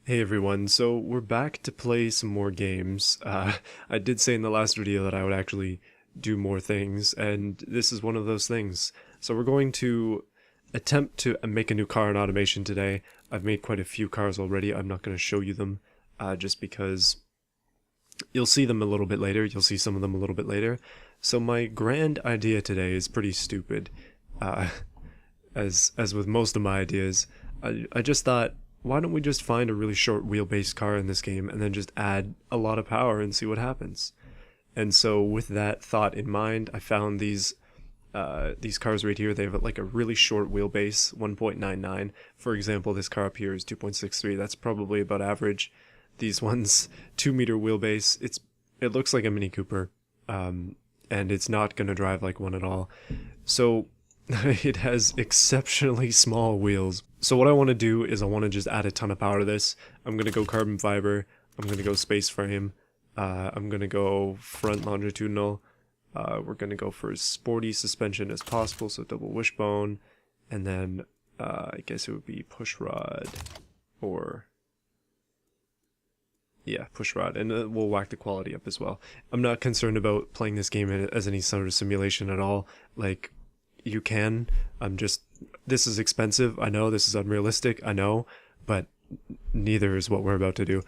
Hey everyone, so we're back to play some more games. I did say in the last video that I would actually do more things, and this is one of those things. So we're going to attempt to make a new car in automation today. I've made quite a few cars already. I'm not going to show you them, just because you'll see them a little bit later. You'll see some of them a little bit later. So my grand idea today is pretty stupid. As with most of my ideas, I just thought, why don't we just find a really short wheelbase car in this game and then just add a lot of power and see what happens? And so with that thought in mind, I found these cars right here. They have like a really short wheelbase, 1.99. For example, this car up here is 2.63. That's probably about average. These ones, 2-meter wheelbase. It looks like a Mini Cooper, and it's not gonna drive like one at all. So it has exceptionally small wheels. So what I want to do is I want to just add a ton of power to this. I'm going to go carbon fiber. I'm going to go space frame. I'm going to go front longitudinal. We're going to go for as sporty suspension as possible, so double wishbone. And then I guess it would be push rod or... yeah, push rod, and we'll whack the quality up as well. I'm not concerned about playing this game as any sort of simulation at all. Like, you can. This is expensive, I know, this is unrealistic, I know, but neither is what we're about to do.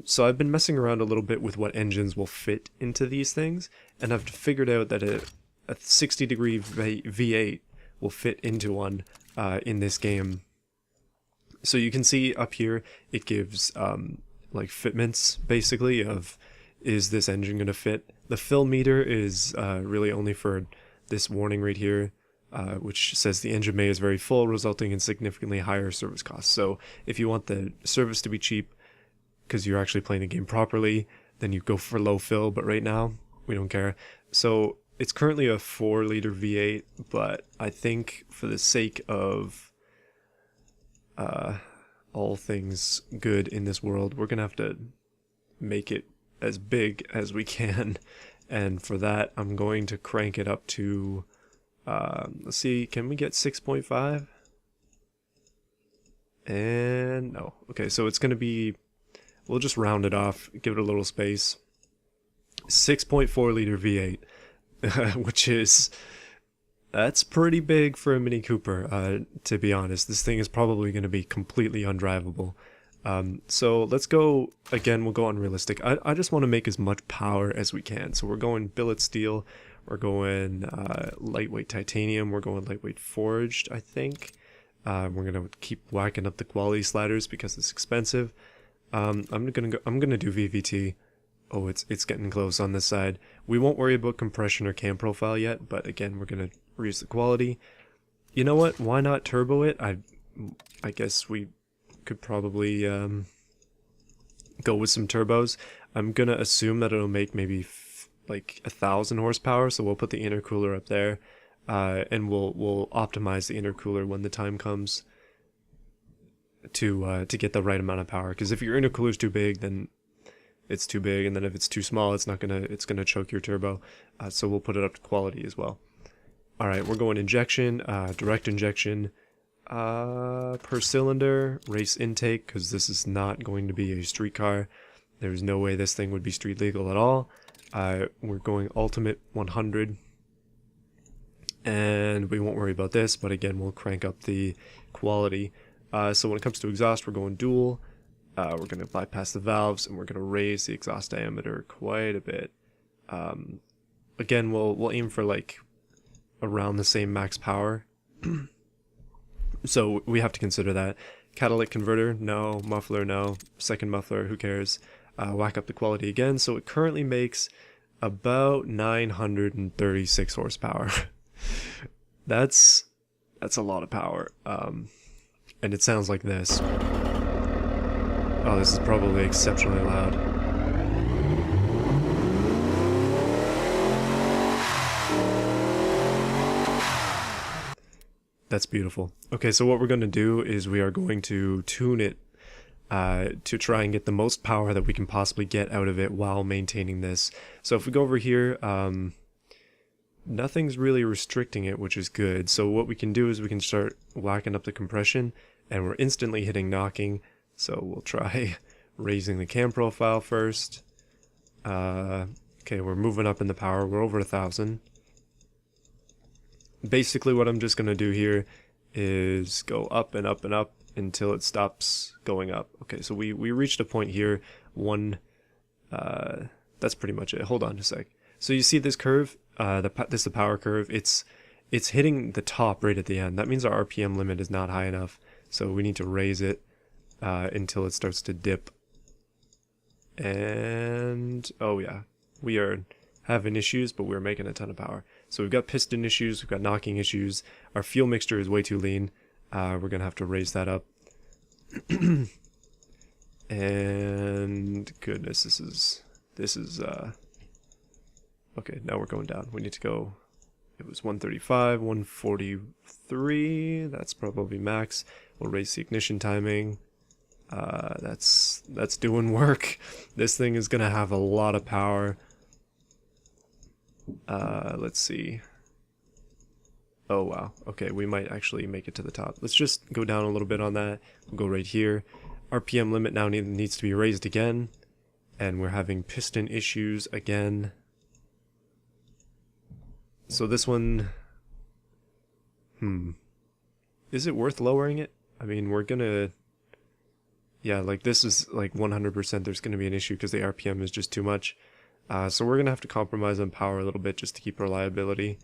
So I've been messing around a little bit with what engines will fit into these things, and I've figured out that a 60-degree V8 will fit into one in this game. So you can see up here, it gives like fitments, basically, of is this engine going to fit. The fill meter is really only for this warning right here, which says the engine bay is very full, resulting in significantly higher service costs. So if you want the service to be cheap, because you're actually playing the game properly, then you go for low fill, but right now, we don't care. So it's currently a 4-liter V8, but I think for the sake of all things good in this world, we're gonna have to make it as big as we can. And for that, I'm going to crank it up to, let's see, can we get 6.5? And no. Okay, so it's going to be, we'll just round it off, give it a little space. 6.4 liter V8, which is, that's pretty big for a Mini Cooper, to be honest. This thing is probably going to be completely undrivable. So let's go, again, we'll go unrealistic. I just want to make as much power as we can. So we're going billet steel, we're going lightweight titanium, we're going lightweight forged, I think. We're going to keep whacking up the quality sliders because it's expensive. I'm gonna do VVT. Oh, it's getting close on this side. We won't worry about compression or cam profile yet, but again, we're going to raise the quality. You know what? Why not turbo it? I guess we could probably go with some turbos. I'm gonna assume that it'll make maybe like 1,000 horsepower, so we'll put the intercooler up there, and we'll optimize the intercooler when the time comes to get the right amount of power. Because if your intercooler's too big, then it's too big, and then if it's too small, it's gonna choke your turbo. So we'll put it up to quality as well. All right, we're going injection, direct injection. Per cylinder, race intake, because this is not going to be a street car. There's no way this thing would be street legal at all. We're going ultimate 100, and we won't worry about this, but again, we'll crank up the quality. So when it comes to exhaust, we're going dual. We're going to bypass the valves, and we're going to raise the exhaust diameter quite a bit. Again, we'll aim for like around the same max power. So we have to consider that. Catalytic converter, no. Muffler, no. Second muffler, who cares? Whack up the quality again. So it currently makes about 936 horsepower. That's a lot of power. And it sounds like this. Oh, this is probably exceptionally loud. That's beautiful. Okay, so what we're going to do is we are going to tune it to try and get the most power that we can possibly get out of it while maintaining this. So if we go over here, nothing's really restricting it, which is good. So what we can do is we can start whacking up the compression, and we're instantly hitting knocking. So we'll try raising the cam profile first. Okay, we're moving up in the power. We're over 1,000. Basically what I'm just going to do here is go up and up and up until it stops going up. Okay, so we reached a point here. That's pretty much it. Hold on a sec. So you see this curve? This is the power curve. It's hitting the top right at the end. That means our RPM limit is not high enough. So we need to raise it until it starts to dip. And oh yeah, we are having issues, but we're making a ton of power. So we've got piston issues, we've got knocking issues. Our fuel mixture is way too lean. We're gonna have to raise that up. And goodness, this is okay, now we're going down. We need to go, it was 135, 143, that's probably max. We'll raise the ignition timing. That's doing work. This thing is gonna have a lot of power. Let's see. Oh wow, okay, we might actually make it to the top. Let's just go down a little bit on that. We'll go right here. RPM limit now needs to be raised again, and we're having piston issues again. So this one, is it worth lowering it? I mean, we're gonna, yeah, like this is like 100% there's gonna be an issue because the RPM is just too much. So we're gonna have to compromise on power a little bit just to keep reliability,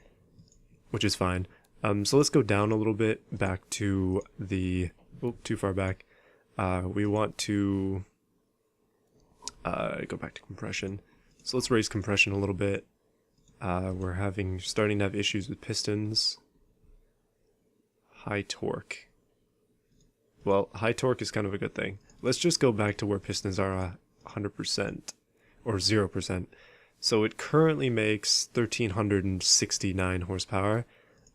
which is fine. So let's go down a little bit back to the, too far back. We want to go back to compression. So let's raise compression a little bit. We're starting to have issues with pistons. High torque. Well, high torque is kind of a good thing. Let's just go back to where pistons are 100% or 0%. So it currently makes 1,369 horsepower.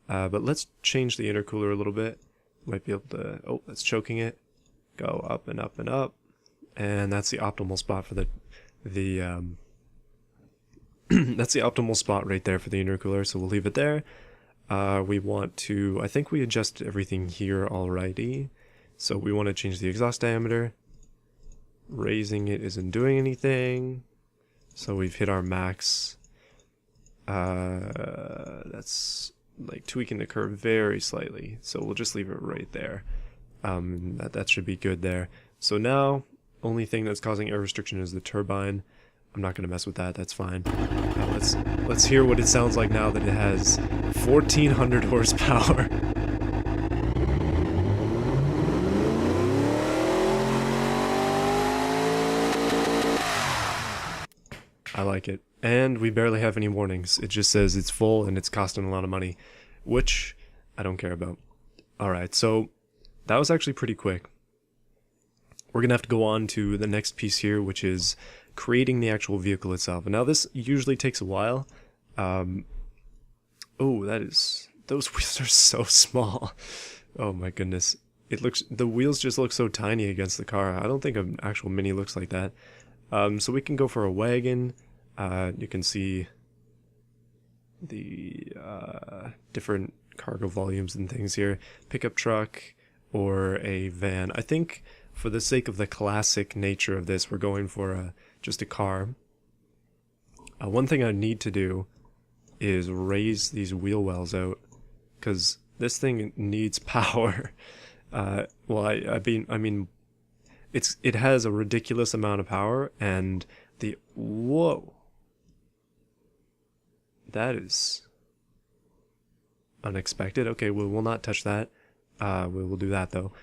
But let's change the intercooler a little bit. Might be able to, oh, that's choking it. Go up and up and up. And that's the optimal spot for the that's the optimal spot right there for the intercooler, so we'll leave it there. We want to, I think we adjusted everything here already. So we want to change the exhaust diameter. Raising it isn't doing anything. So we've hit our max. That's like tweaking the curve very slightly. So we'll just leave it right there. That should be good there. So now, only thing that's causing air restriction is the turbine. I'm not going to mess with that, that's fine. Let's hear what it sounds like now that it has 1,400 horsepower. I like it. And we barely have any warnings. It just says it's full and it's costing a lot of money, which I don't care about. Alright, so that was actually pretty quick. We're going to have to go on to the next piece here, which is creating the actual vehicle itself. And now this usually takes a while. Oh, those wheels are so small. Oh my goodness. The wheels just look so tiny against the car. I don't think an actual Mini looks like that. So we can go for a wagon. You can see the different cargo volumes and things here. Pickup truck or a van. I think for the sake of the classic nature of this, we're going for just a car. One thing I need to do is raise these wheel wells out, because this thing needs power. Well, I mean, it has a ridiculous amount of power, and whoa, that is unexpected. Okay, we will not touch that. We will do that though.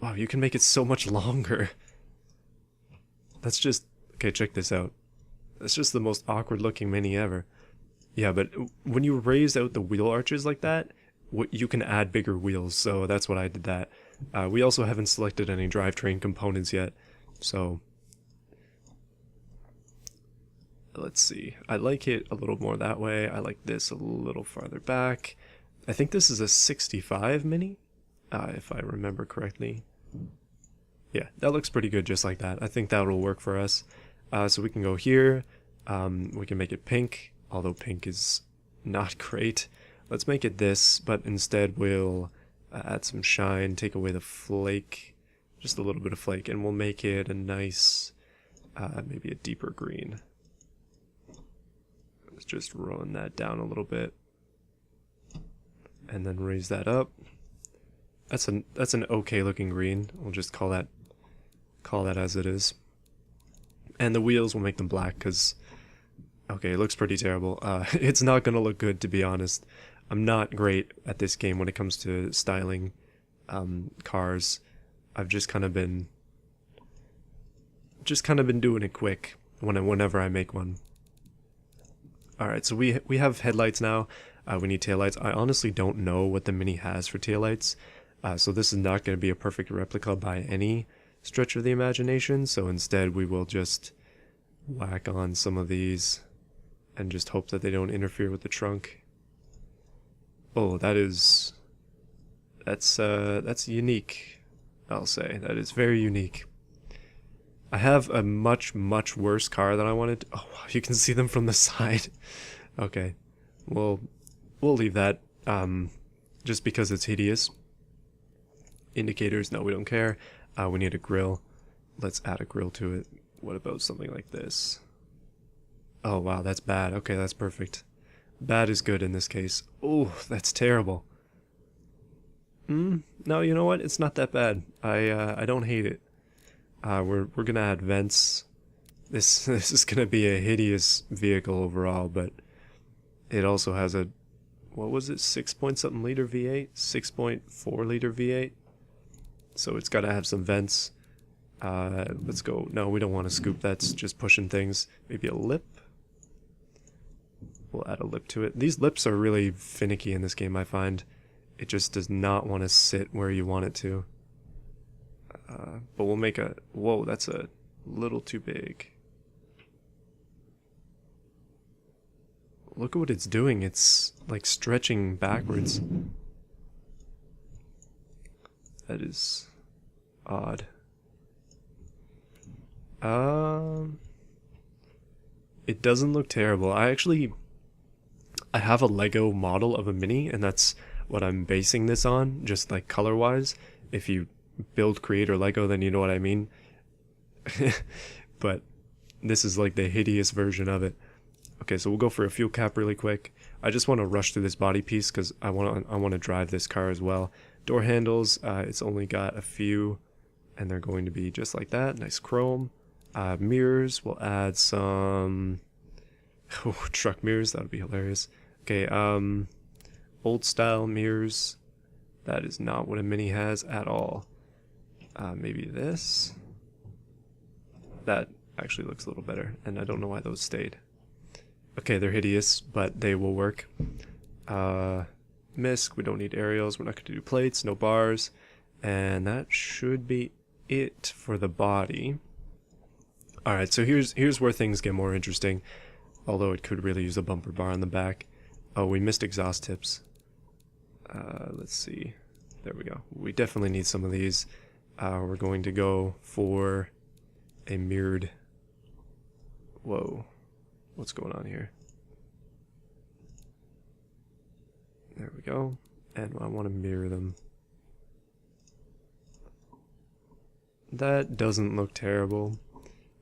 Wow, you can make it so much longer. That's just, okay, check this out. That's just the most awkward looking Mini ever. Yeah, but when you raise out the wheel arches like that, you can add bigger wheels, so that's what I did that. We also haven't selected any drivetrain components yet, so let's see. I like it a little more that way. I like this a little farther back. I think this is a 65 Mini, if I remember correctly. Yeah, that looks pretty good just like that. I think that will work for us. So we can go here. We can make it pink, although pink is not great. Let's make it this, but instead we'll add some shine, take away the flake. just a little bit of flake, and we'll make it a nice, maybe a deeper green. Let's just run that down a little bit, and then raise that up. That's an okay looking green. We'll just call that as it is. And the wheels will make them black because, okay, it looks pretty terrible. It's not gonna look good, to be honest. I'm not great at this game when it comes to styling cars. I've just kind of been doing it quick whenever I make one. All right, so we have headlights now. We need taillights. I honestly don't know what the Mini has for taillights, so this is not going to be a perfect replica by any stretch of the imagination. So instead, we will just whack on some of these and just hope that they don't interfere with the trunk. Oh, that's unique. I'll say that is very unique. I have a much worse car than I wanted. Oh, you can see them from the side. Okay, we'll leave that just because it's hideous. Indicators, no, we don't care. We need a grill. Let's add a grill to it. What about something like this? Oh wow, that's bad. Okay, that's perfect. Bad is good in this case. Oh, that's terrible. No, you know what? It's not that bad. I don't hate it. We're gonna add vents. This is gonna be a hideous vehicle overall, but it also has a, what was it, 6 point something liter V8, 6.4 liter V8. So it's gotta have some vents. Let's go. No, we don't want a scoop. That's just pushing things. Maybe a lip. We'll add a lip to it. These lips are really finicky in this game, I find. It just does not want to sit where you want it to. But we'll make a... Whoa, that's a little too big. Look at what it's doing. It's like stretching backwards. That is odd. It doesn't look terrible. I have a Lego model of a Mini, and that's what I'm basing this on, just like color-wise. If you build Creator Lego, then you know what I mean. But this is like the hideous version of it. Okay, so we'll go for a fuel cap really quick. I just want to rush through this body piece because I want to drive this car as well. Door handles, it's only got a few, and they're going to be just like that. Nice chrome. Mirrors, we'll add some truck mirrors. That would be hilarious. Okay, old style mirrors. That is not what a Mini has at all. Maybe this. That actually looks a little better, and I don't know why those stayed. Okay, they're hideous, but they will work. MISC, we don't need aerials. We're not going to do plates, no bars, and that should be it for the body. All right, so here's where things get more interesting. Although it could really use a bumper bar on the back. Oh, we missed exhaust tips. Let's see. There we go. We definitely need some of these. We're going to go for a mirrored... Whoa. What's going on here? There we go. And I want to mirror them. That doesn't look terrible.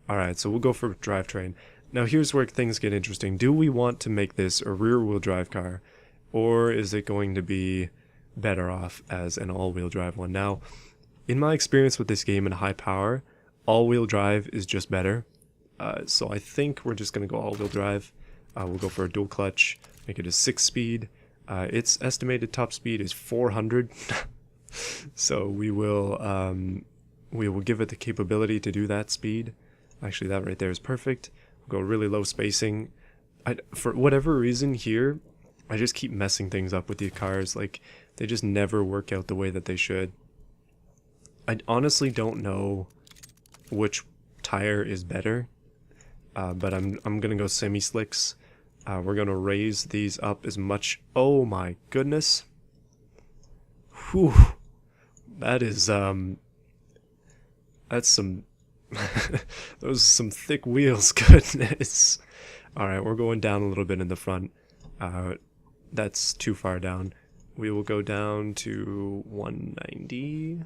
Alright, so we'll go for drivetrain. Now here's where things get interesting. Do we want to make this a rear-wheel drive car? Or is it going to be better off as an all-wheel drive one? Now, in my experience with this game in high power, all-wheel drive is just better. So I think we're just going to go all-wheel drive. We'll go for a dual clutch, make it a 6-speed. Its estimated top speed is 400. So we will give it the capability to do that speed. Actually, that right there is perfect. We'll go really low spacing. For whatever reason here, I just keep messing things up with these cars. Like, they just never work out the way that they should. I honestly don't know which tire is better, but I'm gonna go semi-slicks. We're gonna raise these up as much. Oh my goodness! Whew, that is that's some. Those are some thick wheels. Goodness. All right, we're going down a little bit in the front. That's too far down. We will go down to 190.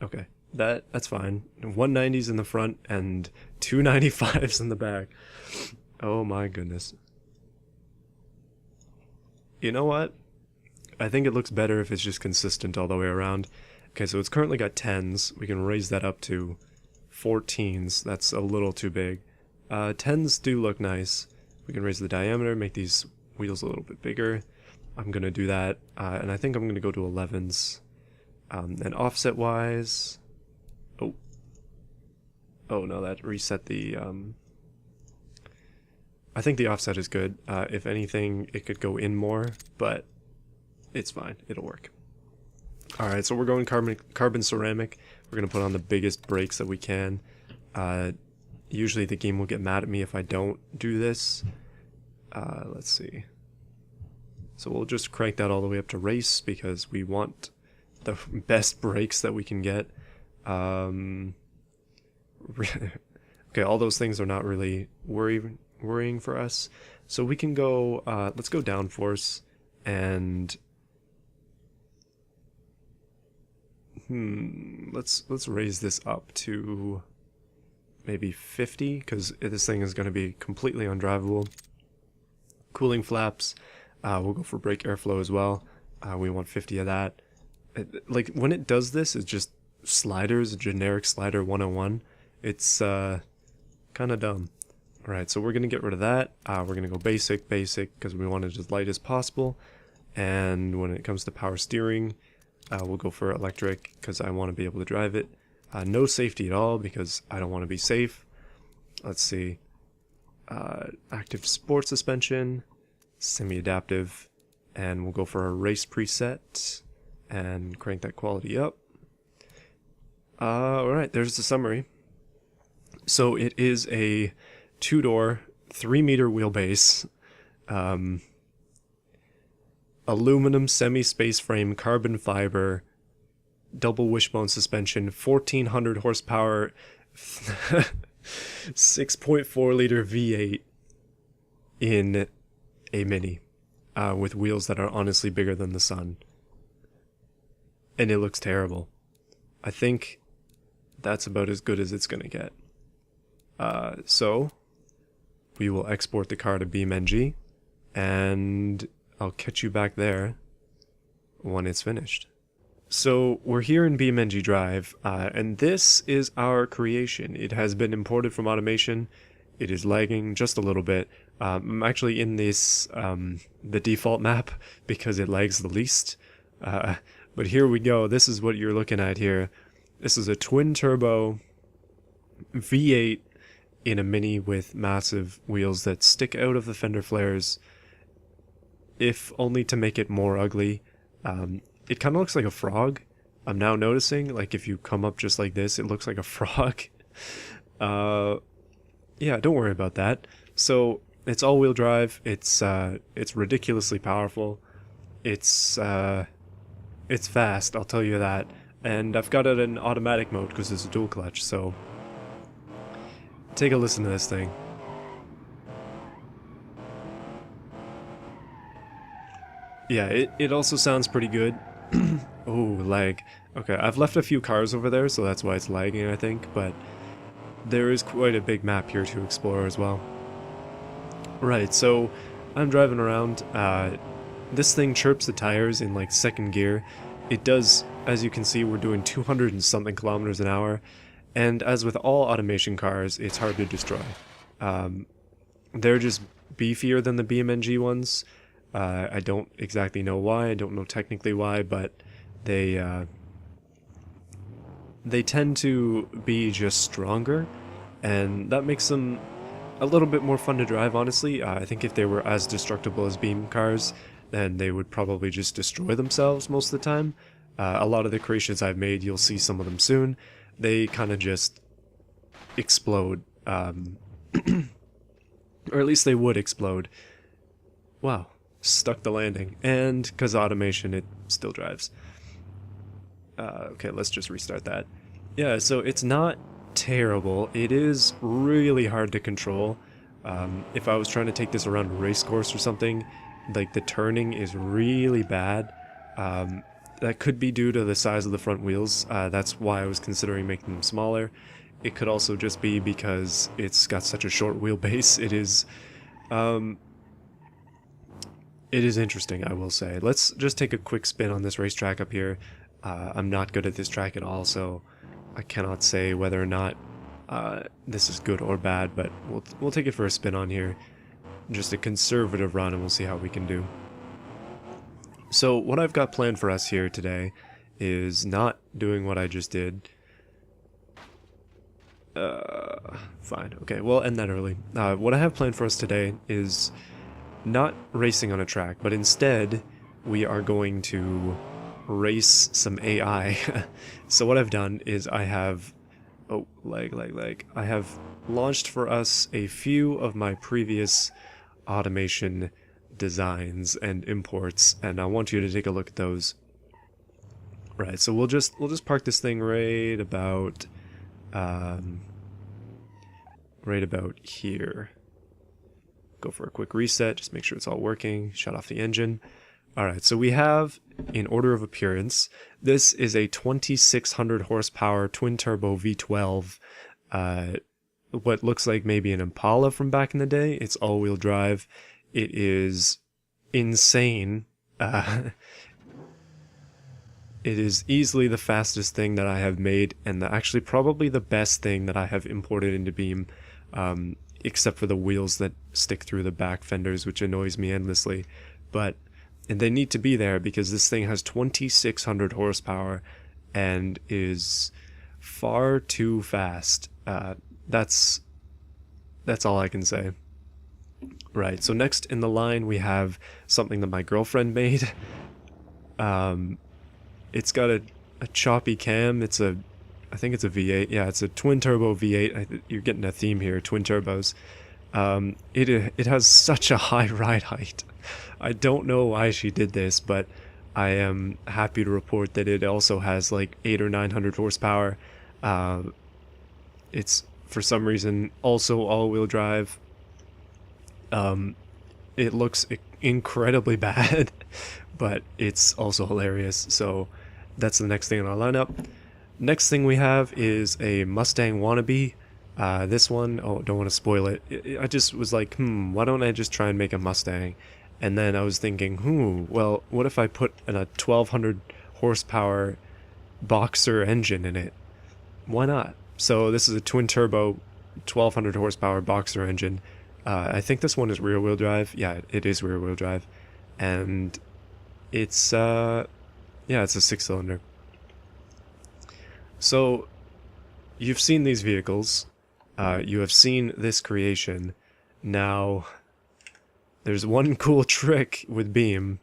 Okay, That's fine. 190s in the front and 295s in the back. Oh my goodness. You know what? I think it looks better if it's just consistent all the way around. Okay, so it's currently got 10s. We can raise that up to 14s. That's a little too big. 10s do look nice. We can raise the diameter, make these wheels a little bit bigger. I'm going to do that. And I think I'm going to go to 11s. And offset wise... Oh no, that reset the... I think the offset is good. If anything, it could go in more, but it's fine. It'll work. Alright, so we're going carbon ceramic. We're going to put on the biggest brakes that we can. Usually the game will get mad at me if I don't do this. Let's see. So we'll just crank that all the way up to race because we want the best brakes that we can get. Okay, all those things are not really worrying for us. So we can go, let's go downforce and let's raise this up to maybe 50 because this thing is going to be completely undrivable. Cooling flaps, we'll go for brake airflow as well. We want 50 of that. Like when it does this, it's just sliders, generic slider 101. It's kind of dumb. Alright, so we're going to get rid of that. We're going to go basic because we want it as light as possible. And when it comes to power steering, we'll go for electric because I want to be able to drive it. No safety at all because I don't want to be safe. Let's see. Active sport suspension, semi-adaptive, and we'll go for a race preset and crank that quality up. Alright, there's the summary. So it is a 2-door, 3-meter wheelbase, aluminum semi-space frame, carbon fiber, double wishbone suspension, 1400 horsepower, 6.4 liter V8 in a Mini, with wheels that are honestly bigger than the sun. And it looks terrible. I think that's about as good as it's gonna get. So we will export the car to BeamNG, and I'll catch you back there when it's finished. So we're here in BeamNG Drive, and this is our creation. It has been imported from automation. It is lagging just a little bit. I'm actually in this the default map because it lags the least. But here we go. This is what you're looking at here. This is a twin turbo V8 in a Mini with massive wheels that stick out of the fender flares, if only to make it more ugly. It kind of looks like a frog. I'm now noticing, like if you come up just like this, it looks like a frog. Yeah, don't worry about that. So it's all-wheel drive. It's ridiculously powerful. It's fast, I'll tell you that. And I've got it in automatic mode because it's a dual clutch. So take a listen to this thing. Yeah, it also sounds pretty good. Oh, lag. Okay, I've left a few cars over there, so that's why it's lagging, I think, but there is quite a big map here to explore as well. Right, so I'm driving around. This thing chirps the tires in like second gear. It does, as you can see, we're doing 200 and something kilometers an hour, and as with all automation cars, it's hard to destroy. They're just beefier than the BeamNG ones. I don't exactly know why, I don't know technically why, but they tend to be just stronger, and that makes them a little bit more fun to drive, honestly. I think if they were as destructible as Beam cars, then they would probably just destroy themselves most of the time. A lot of the creations I've made, you'll see some of them soon, they kind of just explode, or at least they would explode. Wow. Stuck the landing, and because automation, it still drives. Okay, let's just restart that. Yeah, so it's not terrible. It is really hard to control. If I was trying to take this around a race course or something, like the turning is really bad. that could be due to the size of the front wheels. That's why I was considering making them smaller. It could also just be because it's got such a short wheelbase. It is interesting, I will say. Let's just take a quick spin on this racetrack up here. I'm not good at this track at all, so I cannot say whether or not this is good or bad, but we'll take it for a spin on here. Just a conservative run, and we'll see how we can do. So what I've got planned for us here today is not doing what I just did. Fine. Okay, we'll end that early. What I have planned for us today is not racing on a track, but instead we are going to race some AI. So what I've done is I have... Oh, I have launched for us a few of my previous automation designs and imports, and I want you to take a look at those. Right, so we'll just park this thing right about here. Go for a quick reset, just make sure it's all working, shut off the engine. Alright, so we have, in order of appearance, this is a 2600 horsepower twin-turbo V12, what looks like maybe an Impala from back in the day. It's all-wheel drive. It is insane. It is easily the fastest thing that I have made, and actually probably the best thing that I have imported into Beam, except for the wheels that stick through the back fenders, which annoys me endlessly. And they need to be there because this thing has 2600 horsepower and is far too fast. That's all I can say. Right, so next in the line we have something that my girlfriend made. It's got a choppy cam. I think it's a V8. Yeah, it's a twin turbo V8. You're getting a theme here, twin turbos. It has such a high ride height. I don't know why she did this, but I am happy to report that it also has like 800 or 900 horsepower. It's for some reason also all-wheel drive. It looks incredibly bad, but it's also hilarious. So that's the next thing in our lineup. Next thing we have is a Mustang wannabe. This one, oh, don't want to spoil it. I just was like, why don't I just try and make a Mustang? And then I was thinking, well, what if I put a 1200 horsepower boxer engine in it? Why not? So this is a twin turbo 1200 horsepower boxer engine. I think this one is rear wheel drive. Yeah, it is rear wheel drive. And it's, yeah, it's a 6-cylinder. So you've seen these vehicles. You have seen this creation. Now, there's one cool trick with Beam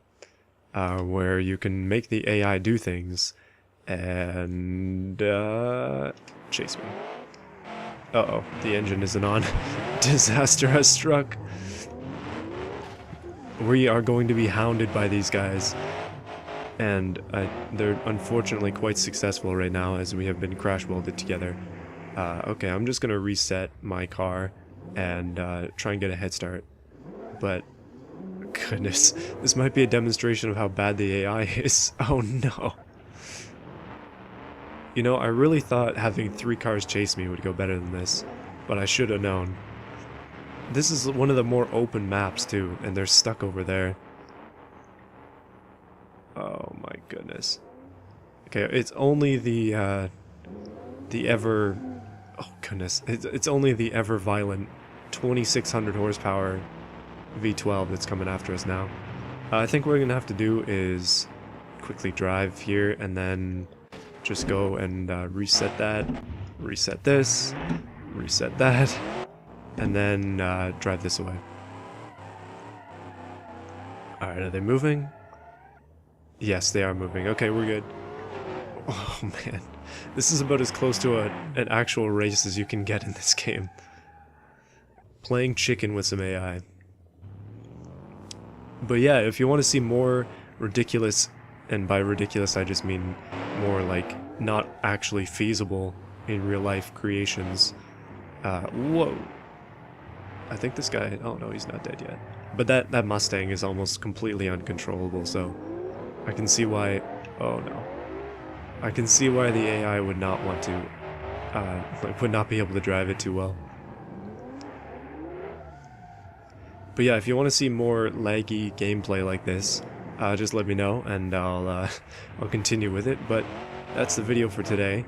where you can make the AI do things and chase me. Uh-oh, the engine isn't on. Disaster has struck. We are going to be hounded by these guys. And they're unfortunately quite successful right now as we have been crash welded together. Okay, I'm just gonna reset my car and try and get a head start. But, goodness, this might be a demonstration of how bad the AI is. Oh no. You know, I really thought having 3 cars chase me would go better than this, but I should have known. This is one of the more open maps too, and they're stuck over there. Oh my goodness. Okay, it's only the ever... Oh goodness, it's only the ever violent 2600 horsepower V12 that's coming after us now. I think what we're gonna have to do is quickly drive here and then just go and reset that, reset this, reset that, and then drive this away. Alright, are they moving? Yes, they are moving. Okay, we're good. Oh man, this is about as close to an actual race as you can get in this game. Playing chicken with some AI. But yeah, if you want to see more ridiculous, and by ridiculous I just mean more like not actually feasible in real life creations. Whoa. I think this guy, oh no, he's not dead yet. But that Mustang is almost completely uncontrollable, so I can see why Oh no. I can see why the AI would not want to, like, would not be able to drive it too well. But yeah, if you want to see more laggy gameplay like this, just let me know and I'll continue with it. But that's the video for today.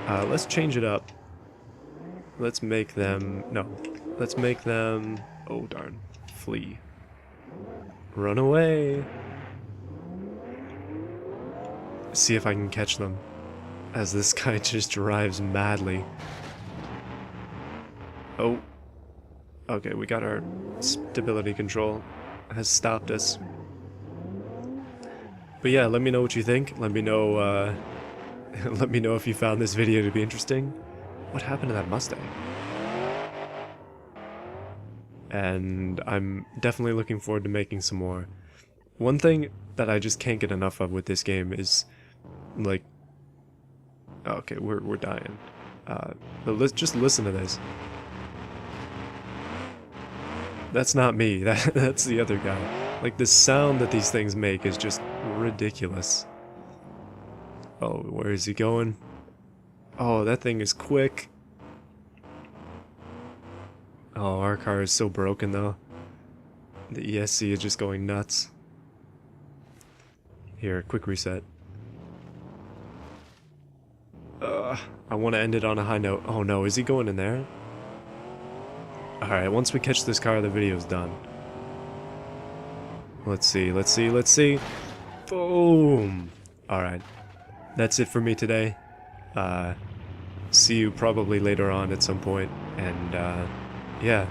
Let's change it up. Let's make them, let's make them, oh darn, flee. Run away. See if I can catch them as this guy just drives madly. Oh. Okay, we got our stability control. Has stopped us. But yeah, let me know what you think. Let me know, let me know if you found this video to be interesting. What happened to that Mustang? And I'm definitely looking forward to making some more. One thing that I just can't get enough of with this game is, like... Okay, we're dying. But let's just listen to this. That's not me, that's the other guy. Like, the sound that these things make is just ridiculous. Oh, where is he going? Oh, that thing is quick. Oh, our car is so broken though. The ESC is just going nuts. Here, quick reset. I want to end it on a high note. Oh no, is he going in there? Alright, once we catch this car, the video's done. Let's see, let's see, let's see. Boom! Alright. That's it for me today. See you probably later on at some point. And, yeah.